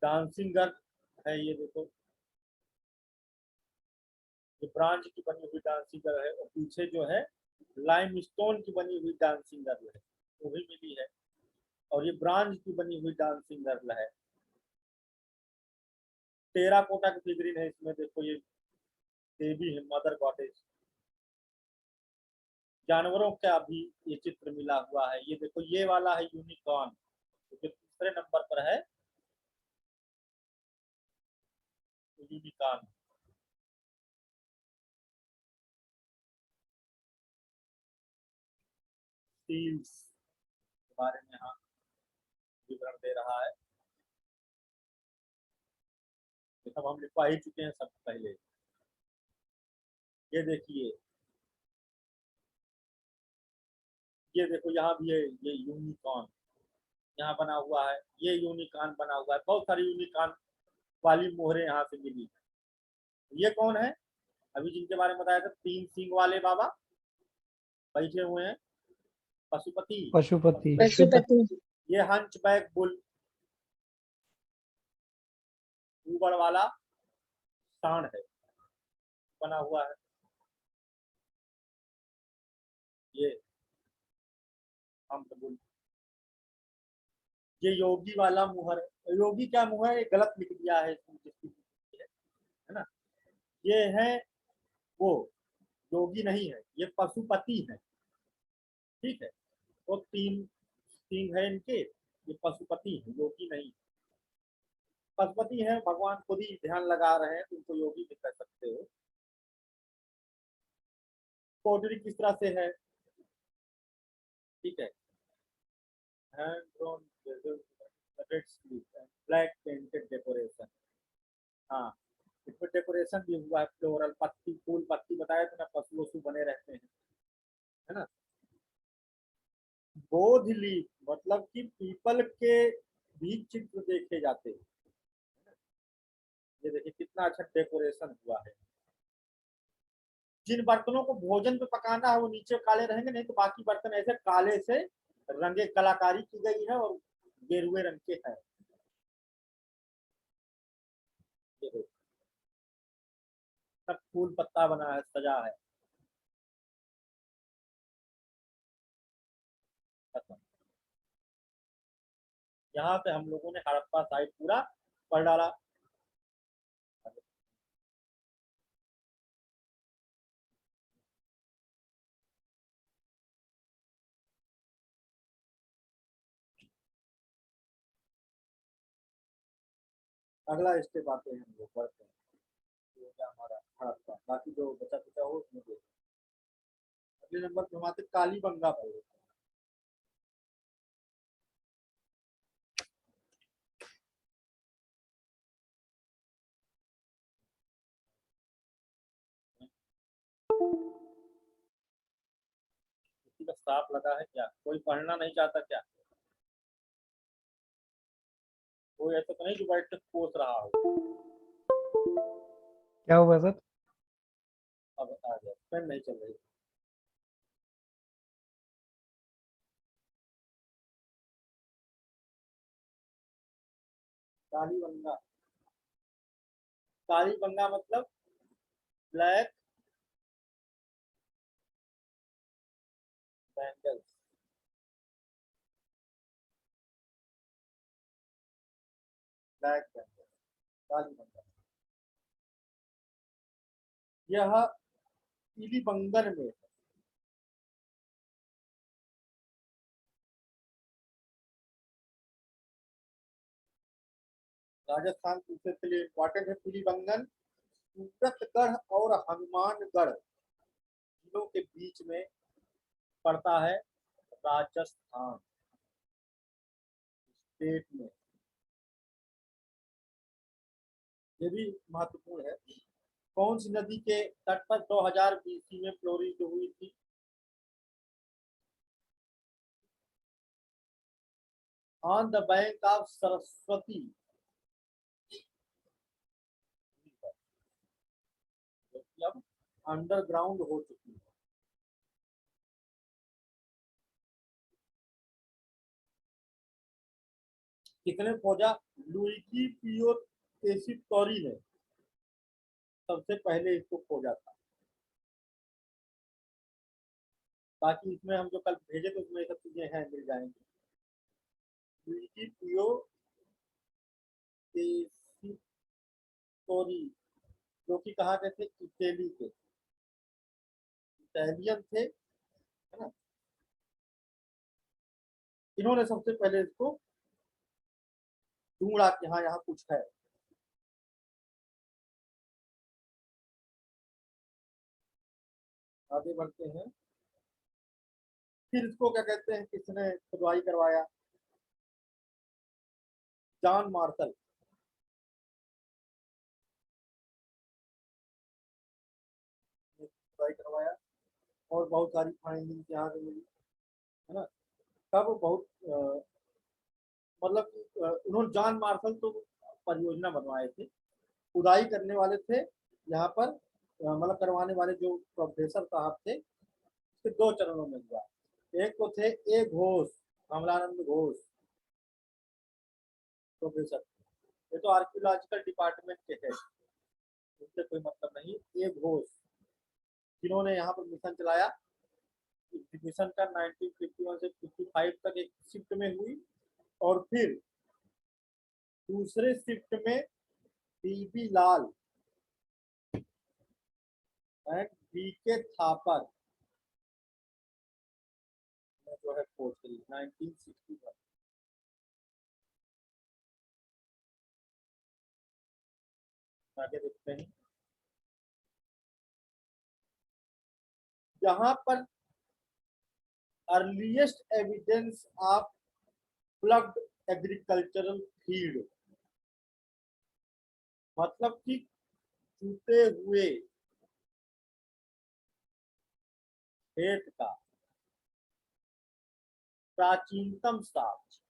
डांसिंग गर्ल है, ये देखो, ये ब्रांज की बनी हुई डांसिंग गर्ल है, और पीछे जो है लाइमस्टोन की बनी हुई डांसिंग गर्ल है, वो भी मिली है। और ये ब्रांज की बनी हुई डांसिंग गर्ल है। टेराकोटा की फिगरिन है इसमें, देखो ये देवी है, मदर गॉडेस। जानवरों का भी ये चित्र मिला हुआ है, ये देखो ये वाला है यूनिकॉर्न, जो तीसरे नंबर पर है, यूनिकॉर्न। सील्स के बारे में यहाँ विवरण दे रहा है, ये सब हम लिखवा ही चुके हैं सब पहले। ये देखिए, ये देखो यहाँ भी है, ये यूनिकॉर्न यहाँ बना हुआ है, ये यूनिकॉर्न बना हुआ है। बहुत सारी यूनिकॉर्न वाली मोहरें यहाँ से मिली है। ये कौन है, अभी जिनके बारे में बताया था, 3 सींग वाले बाबा बैठे हुए हैं, पशुपति। पशुपति। ये हंचबैक बुल, ऊबड़ वाला सांड है, बना हुआ है। ये बुल, ये योगी वाला मुहर है। योगी क्या मुहर है, गलत लिख दिया है, है ना। ये है वो, योगी नहीं है, ये पशुपति है, ठीक है। वो 3 सिंह है इनके, ये पशुपति है, योगी नहीं। पशुपति है, भगवान खुद ही ध्यान लगा रहे हैं, उनको योगी भी कह सकते हो। पोटरी किस तरह से है, ठीक है। Hand drawn black painted decoration, हाँ इसमें डेकोरेशन भी हुआ है, फ्लोरल पत्ती, फूल पत्ती बताया तो ना, पशु वशु बने रहते हैं, है ना। बोध लीफ मतलब कि पीपल के भी चित्र देखे जाते हैं। ये देखिए कितना अच्छा डेकोरेशन हुआ है। जिन बर्तनों को भोजन पे पकाना है वो नीचे काले रहेंगे, नहीं तो बाकी बर्तन ऐसे काले से रंगे, कलाकारी की गई है और गेरुए रंग के है। ये देखो सब फूल पत्ता बना है, सजा है। यहाँ पे हम लोगों ने हड़प्पा साइड पूरा पढ़ डाला। अगला स्टेप आते हैं हम लोग, पढ़ते हैं तो क्या हमारा हड़प्पा, बाकी जो बचा कुचा हो उसमें देखो। अगले नंबर पे हम आते कालीबंगा पर। किसी का सांप लगा है क्या, कोई पढ़ना नहीं चाहता क्या, कोई ऐसा तो नहीं जो बैठ के कोस रहा हो। क्या हुआ सर? अब आ गया, पेन नहीं चल रही। कालीबंगा, कालीबंगा मतलब black bangles, black bangles, Kalibangan. यह पीलीबंगन में है। राजस्थान तीसरे के लिए इम्पोर्टेंट है पीलीबंगन। सूरतगढ़ और हनुमानगढ़ जिलों के बीच में पड़ता है, राजस्थान स्टेट में। ये भी महत्वपूर्ण है। कौन सी नदी के तट पर 2000 BC में फ्लोरिड हुई थी? On the bank of Saraswati. Underground हो चुकी है। कितने खोजा? लुइगी पियो टेसिटोरी ने सबसे पहले इसको खोजा था। बाकी इसमें हम जो कल भेजे तो उसमें सब चीजें हैं, मिल जाएंगी। लुइगी पियो टेसिटोरी जो कि कहाँ के थे? इटली के, इटालियन थे, है ना। इन्होंने सबसे पहले इसको ढूंढा कि हाँ यहाँ कुछ है। आगे बढ़ते हैं। फिर इसको क्या कहते हैं, किसने खुदाई करवाया? John Marshall. खुदाई करवाया और बहुत सारी फाइंडिंग यहाँ से मिली, है ना। तब बहुत मतलब उन्होंने जॉन मार्शल तो परियोजना बनवाए थे, खुदाई करने वाले थे यहाँ पर, मतलब करवाने वाले जो प्रोफेसर साहब थे, उसके दो चरणों में हुआ। एक तो थे ए घोष, कमलानंद घोष प्रोफेसर, ये तो आर्कियोलॉजिकल डिपार्टमेंट के हैं, उनसे कोई मतलब नहीं। ए घोष जिन्होंने यहाँ पर मिशन चलाया, मिशन का 1951 से 55 तक एक शिफ्ट में हुई, और फिर दूसरे शिफ्ट में बीबी लाल एंड बीके थापर जो है खोज करी 1961। आगे देखते हैं। यहाँ पर earliest evidence of ploughed agricultural field, मतलब कि टूटे हुए खेत का प्राचीनतम साक्ष्य।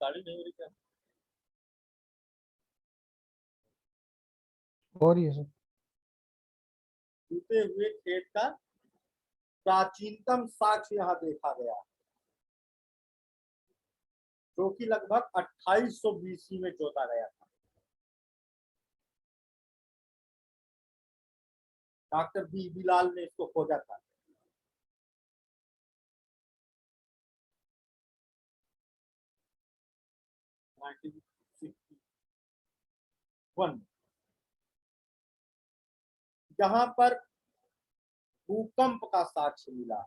गाड़ी नहीं हो रही क्या? हो रही है सर। टूटे हुए खेत का प्राचीनतम साक्ष्य यहाँ देखा गया, जो कि लगभग 2800 BC में जोता गया था। डॉक्टर बी बिलाल ने इसको खोजा था। यहाँ पर भूकंप का साक्ष्य मिला है,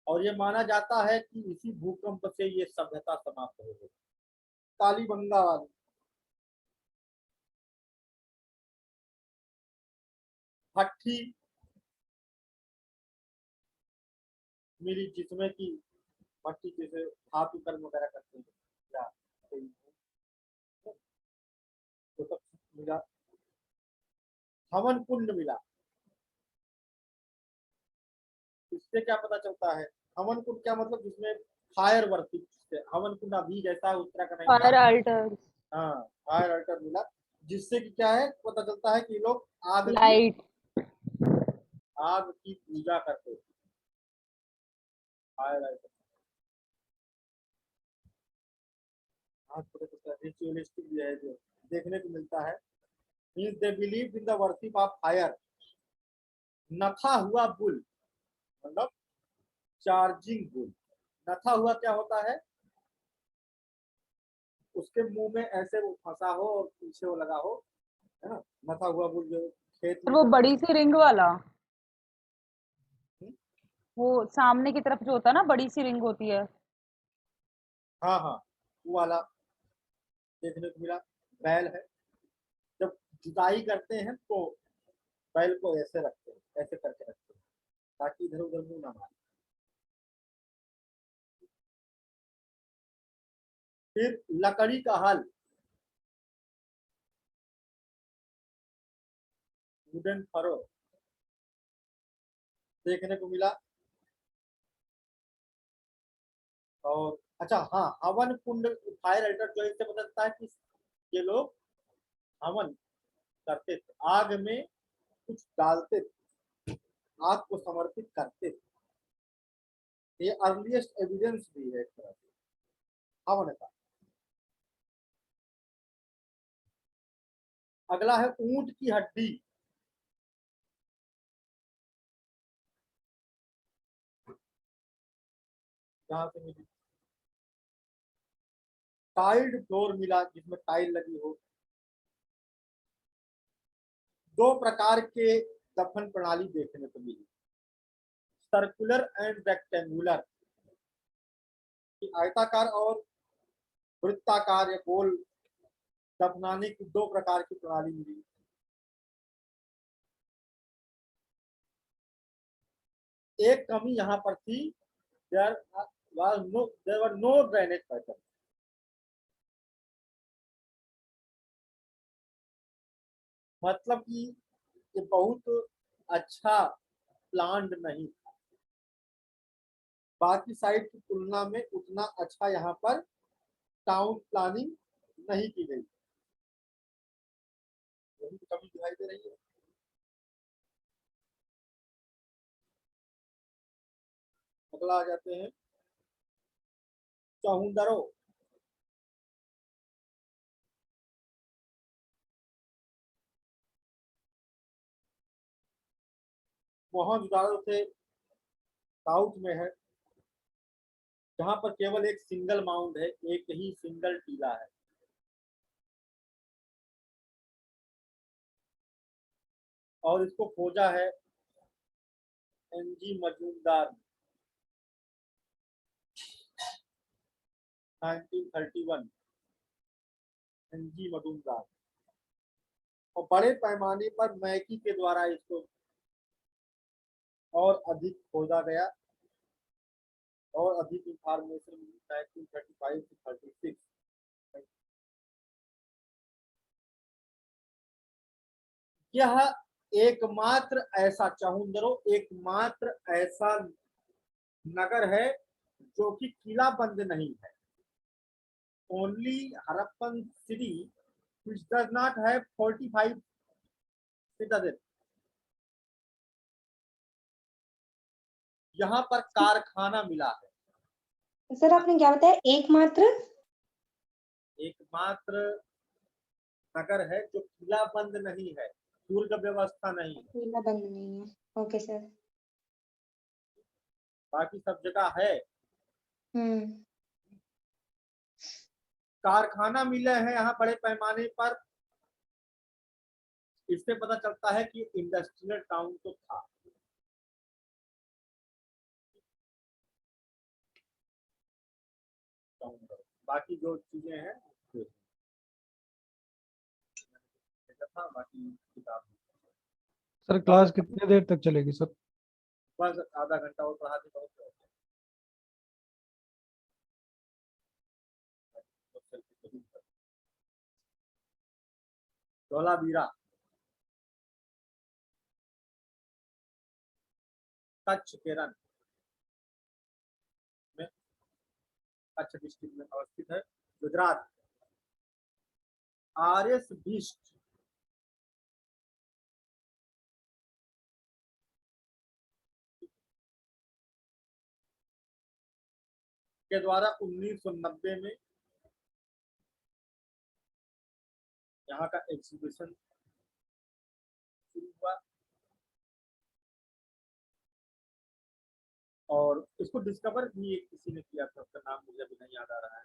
और ये माना जाता है कि इसी भूकंप से ये सभ्यता समाप्त हो गई, कालीबंगा वाली। भट्टी मिली जिसमें कि भट्टी जैसे धातु कर्म वगैरह करते हैं या तो सब मिला। हवन कुंड मिला। इससे क्या पता चलता है? हवन कुंड क्या मतलब? जिसमें फायर वर्शिप, हवन कुंड अभी जैसा उत्तराखंड फायर अल्टर, हाँ फायर अल्टर मिला, जिससे कि क्या है पता चलता है कि लोग लाइट, आग की पूजा करते हैं। फायर अल्टर रिचुअलिस्टिक बिहेवियर देखने को मिलता है। Means they believe in the worship of fire. नथा हुआ बुल मतलब चार्जिंग बुल। नथा हुआ क्या होता है? उसके मुंह में ऐसे वो फंसा हो और पीछे वो लगा हो, है ना। नथा हुआ बुल जो खेत में वो बड़ी सी रिंग वाला, हम्म? वो सामने की तरफ जो होता है ना, बड़ी सी रिंग होती है। हाँ हाँ वो वाला देखने को मिला। बैल है, जब जुताई करते हैं तो बैल को ऐसे रखते हैं, ऐसे करके रखते हैं ताकि इधर उधर मुंह ना मारे। फिर लकड़ी का हल, वुडन फरो देखने को मिला, और अच्छा हाँ, हवन कुंड फायर अल्टर जो इससे पता चलता है कि ये लोग हवन करते थे, आग में कुछ डालते थे, आग को समर्पित करते थे। ये अर्लीस्ट एविडेंस भी है एक तरह से हवन का। अगला है ऊंट की हड्डी। जहां से मिली टाइल्ड फ्लोर मिला, जिसमें टाइल लगी हो। दो प्रकार के दफन प्रणाली देखने को मिली, सर्कुलर एंड रेक्टेंगुलर, आयताकार और वृत्ताकार या गोल दफनाने की दो प्रकार की प्रणाली मिली। एक कमी यहाँ पर थी, there were no drainage pattern. मतलब कि ये बहुत अच्छा प्लान्ड नहीं था, बाकी साइड की तुलना में उतना अच्छा यहाँ पर टाउन प्लानिंग नहीं की गई। यही कमी दिखाई दे रही है। अगला आ जाते हैं चौहुंदरो। मोहनजोदाड़ो से साउथ में है, जहां पर केवल एक सिंगल माउंड है, एक ही सिंगल टीला है। और इसको खोजा है एनजी मजूमदार 1931, एनजी मजूमदार। और बड़े पैमाने पर मैकी के द्वारा इसको और अधिक खोजा गया और अधिक इंफॉर्मेशन मिली 1935 से 36। यह एकमात्र ऐसा चौहुंदरो एकमात्र ऐसा नगर है जो कि किला बंद नहीं है। Only Harappan city which does not have 45 citadel। यहाँ पर कारखाना मिला है। सर आपने क्या बताया, एकमात्र नगर है जो किला बंद नहीं है, दुर्ग व्यवस्था नहीं है। किला बंद नहीं है। Okay sir. बाकी सब जगह है। हम्म। कारखाना मिले हैं यहाँ बड़े पैमाने पर। इससे पता चलता है कि इंडस्ट्रियल टाउन तो था। बाकी जो चीजें हैं बाकी किताब सर क्लास कितने देर तक चलेगी सर? बस आधा घंटा और पढ़ा दी बहुत। धोलावीरा कच्छ केरल में, कच्छ डिस्ट्रिक्ट में अवस्थित है। गुजरात आरएस बिष्ट के द्वारा 1990 में यहाँ का एग्जीबिशन शुरू हुआ और इसको डिस्कवर भी एक किसी ने किया था, उसका नाम मुझे अभी नहीं याद आ रहा है।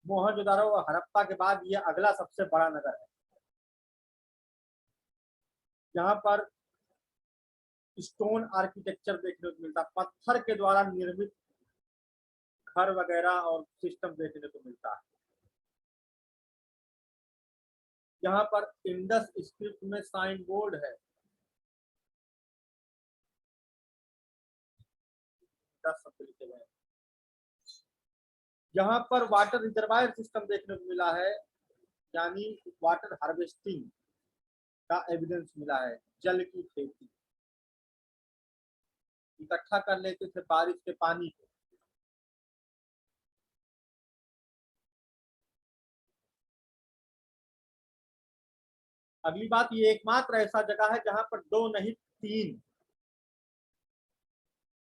मोहनजोदाड़ो और हड़प्पा के बाद ये अगला सबसे बड़ा नगर है। यहाँ पर स्टोन आर्किटेक्चर देखने को मिलता, पत्थर के द्वारा निर्मित घर वगैरह और सिस्टम देखने को मिलता है। यहाँ पर इंडस स्क्रिप्ट में साइन बोर्ड है, 10 शब्द लिखे गए। यहाँ पर वाटर रिजर्वायर सिस्टम देखने को मिला है, यानी वाटर हार्वेस्टिंग का एविडेंस मिला है, जल की खेती। इकट्ठा कर लेते थे बारिश के पानी को। अगली बात, ये एकमात्र ऐसा जगह है जहां पर 2 नहीं 3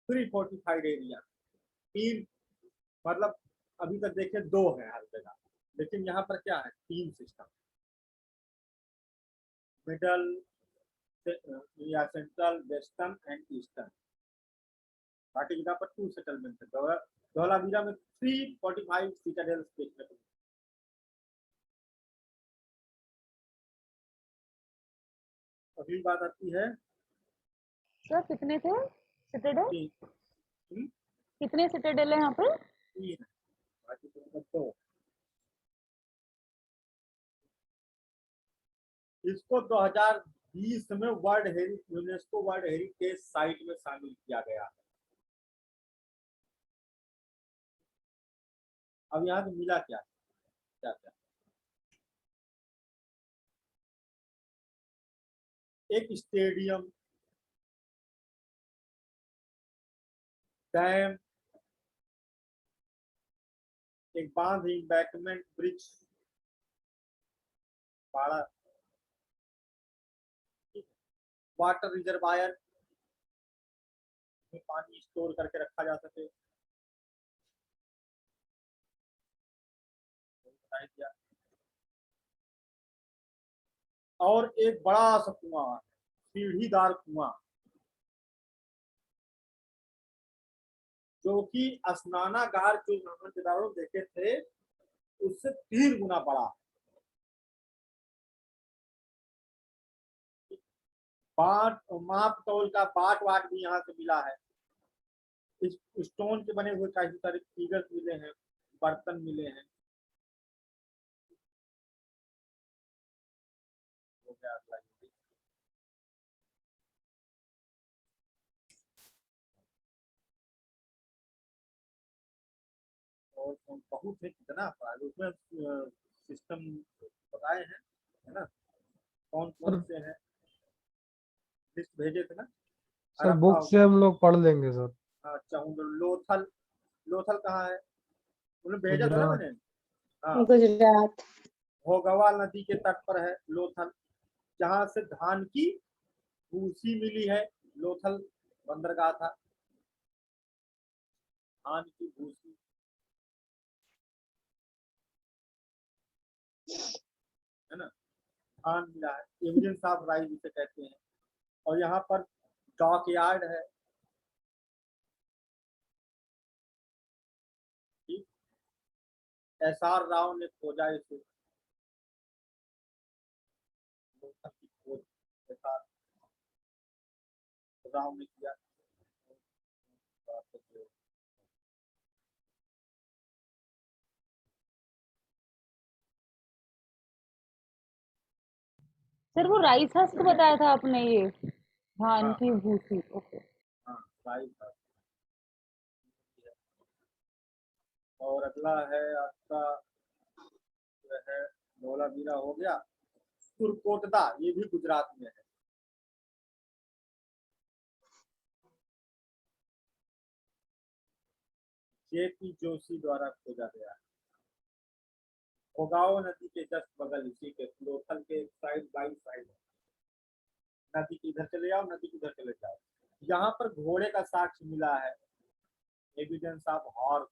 प्री फोर्टिफाइड एरिया, 3 मतलब अभी तक देखे 2 है हर जगह, लेकिन यहाँ पर क्या है 3 सिस्टम, मिडल या सेंट्रल, वेस्टर्न एंड ईस्टर्न। बाकी जगह पर 2 सेटलमेंट है। धौलावीरा में 345 सिटाडेल्स देखने को। अगली बात आती है सर कितने थे सिटाडेल? कि कितने सिटाडेल है यहाँ पे? 3 है, बाकी तो 2। इसको 2020 में यूनेस्को वर्ल्ड हेरिटेज साइट में शामिल किया गया है। अब यहाँ से मिला क्या क्या क्या? एक स्टेडियम, डैम, एक बांध, एम्बैंकमेंट, ब्रिज, बाड़ा, वाटर रिजर्वायर में पानी स्टोर करके रखा जा सके, और एक बड़ा सा कुआं, सीढ़ीदार कुआं, जो कि स्नानागार जो मोहम्मदारों देखे थे उससे 3 गुना बड़ा। बाट माप तौल का बाट वाट भी यहाँ से मिला है। इस स्टोन के बने हुए काफी सारे फिगर्स मिले हैं, बर्तन मिले हैं। और बहुत है, कितना उसमें सिस्टम बताए हैं, है ना, कौन कौन से हैं, लिस्ट भेजे थे ना सर। बुक से हम लोग पढ़ लेंगे सर। अच्छा, लोथल, लोथल कहाँ है? उन्हें भेजा था ना मैंने। हाँ, गुजरात। भोगवाल नदी के तट पर है लोथल, जहाँ से धान की भूसी मिली है। लोथल बंदरगाह था, धान की भूसी, है ना, धान मिला है, एविडेंस ऑफ राइस जिसे कहते हैं। और यहाँ पर डॉक यार्ड है, ठीक। SR राव ने खोजा इसे, SR राव ने किया। सर वो राइस हस्क बताया था आपने, ये धान हाँ, की भूसी। ओके। हाँ, राइस हस्क। और अगला है आपका जो है धौलावीरा हो गया। सुरकोटदा, ये भी गुजरात में है। JP जोशी द्वारा खोजा गया है। भोगाव नदी के जस्ट बगल, इसी के लोथल के साइड बाई साइड। नदी की इधर चले जाओ, नदी की इधर चले जाओ। यहाँ पर घोड़े का साक्ष्य मिला है, एविडेंस ऑफ हॉर्स,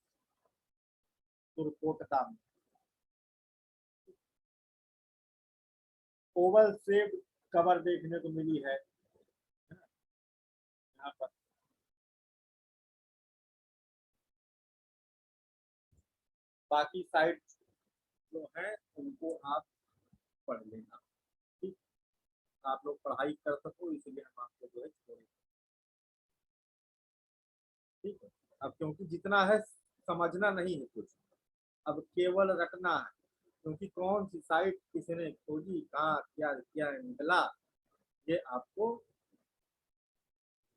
सुरकोटदा में। ओवल शेप्ड कवर देखने को मिली है यहाँ पर। बाकी साइड जो है उनको आप पढ़ लेना, ठीक। आप लोग पढ़ाई कर सको इसलिए हम आपको जो है छोड़े, ठीक है। अब क्योंकि जितना है समझना नहीं है कुछ, अब केवल रटना है, क्योंकि कौन सी साइट किसने खोजी, कहाँ क्या क्या निकला, ये आपको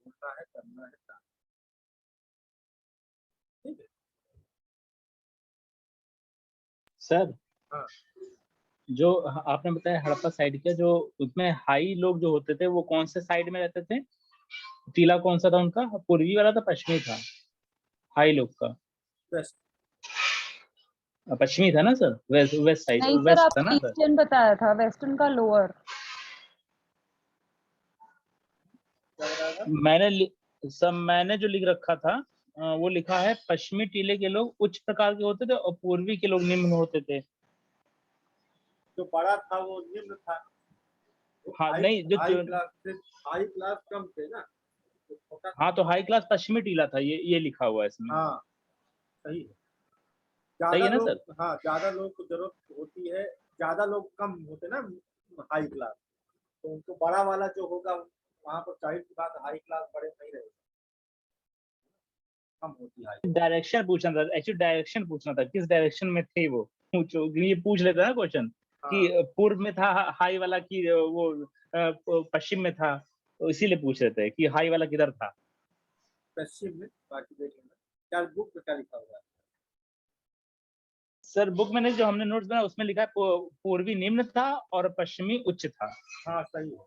होता है, करना है, ठीक है। सर हाँ, जो आपने बताया हड़प्पा साइड के, जो उसमें हाई लोग जो होते थे वो कौन से साइड में रहते थे? टीला कौन सा था उनका? पूर्वी वाला था, पश्चिमी था? हाई लोग का वेस्ट। पश्चिमी था ना सर? वेस्ट साइड, नहीं सर, वेस्ट था आपने ना सर? ईस्टर्न बताया था, वेस्टर्न का लोअर। क्या बताया था? मैंने जो लिख रखा था वो लिखा है पश्चिमी टीले के लोग उच्च प्रकार के होते थे और पूर्वी के लोग निम्न होते थे। जो बड़ा था वो निम्न था। हाँ हाई नहीं, हाई क्लास से, हाई क्लास कम थे ना, तो छोटा। हाँ तो हाई क्लास पश्चिमी टीला था, ये लिखा हुआ है इसमें। हाँ सही है। सही है ना लोग, सर? हाँ ज्यादा लोग को जरूरत होती है, ज्यादा लोग कम होते ना हाई क्लास, तो उनको बड़ा वाला जो होगा वहां पर जाहिर सी बात हाई क्लास बड़े नहीं रहेगा, कम होती है हाई। डायरेक्शन पूछना था एक्चुअली, डायरेक्शन पूछना था किस डायरेक्शन में थे वो, ये पूछ लेता ना क्वेश्चन कि पूर्व में था हाई वाला कि वो पश्चिम में था, तो इसीलिए पूछ रहे थे कि हाई वाला किधर था। पश्चिम में, बाकी देख लेना क्या बुक में क्या लिखा हुआ है। सर बुक में नहीं, जो हमने नोट्स बनाया उसमें लिखा है पूर्वी निम्न था और पश्चिमी उच्च था। हाँ सही है,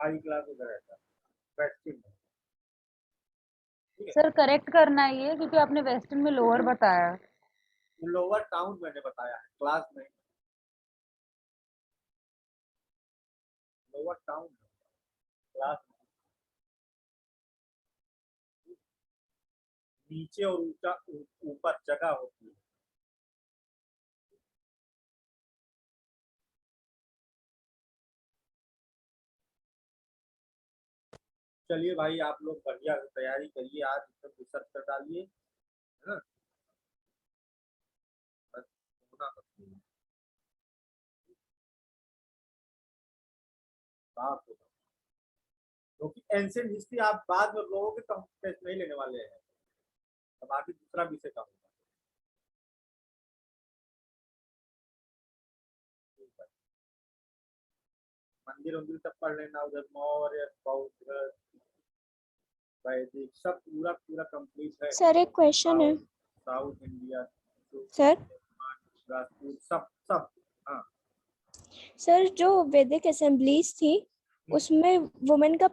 हाई क्लास उधर रहता है, पश्चिम में। सर करेक्ट करना है ये, क्योंकि आपने वेस्टर्न में लोअर बताया। लोअर टाउन मैंने बताया है, क्लास में। लोअर टाउन क्लास में, नीचे और ऊंचा ऊपर जगह होती है। चलिए भाई, आप लोग बढ़िया तैयारी करिए, आज सब रिसर्च कर डालिए, है ना? बस होना बस नहीं है। बात होगा, क्योंकि एंशियंट हिस्ट्री आप बाद में लोगोगे तो हम टेस्ट नहीं लेने वाले हैं, अब आगे दूसरा विषय का होगा। ठीक है। मंदिर वंदिर सब पढ़ लेना, उधर मौर्य बौद्ध वैदिक सब पूरा पूरा कंप्लीट है। सर एक क्वेश्चन है साउथ इंडिया, सर। राजपूत सब सब। हाँ सर जो वैदिक असेंबलीज थी उसमें वुमेन का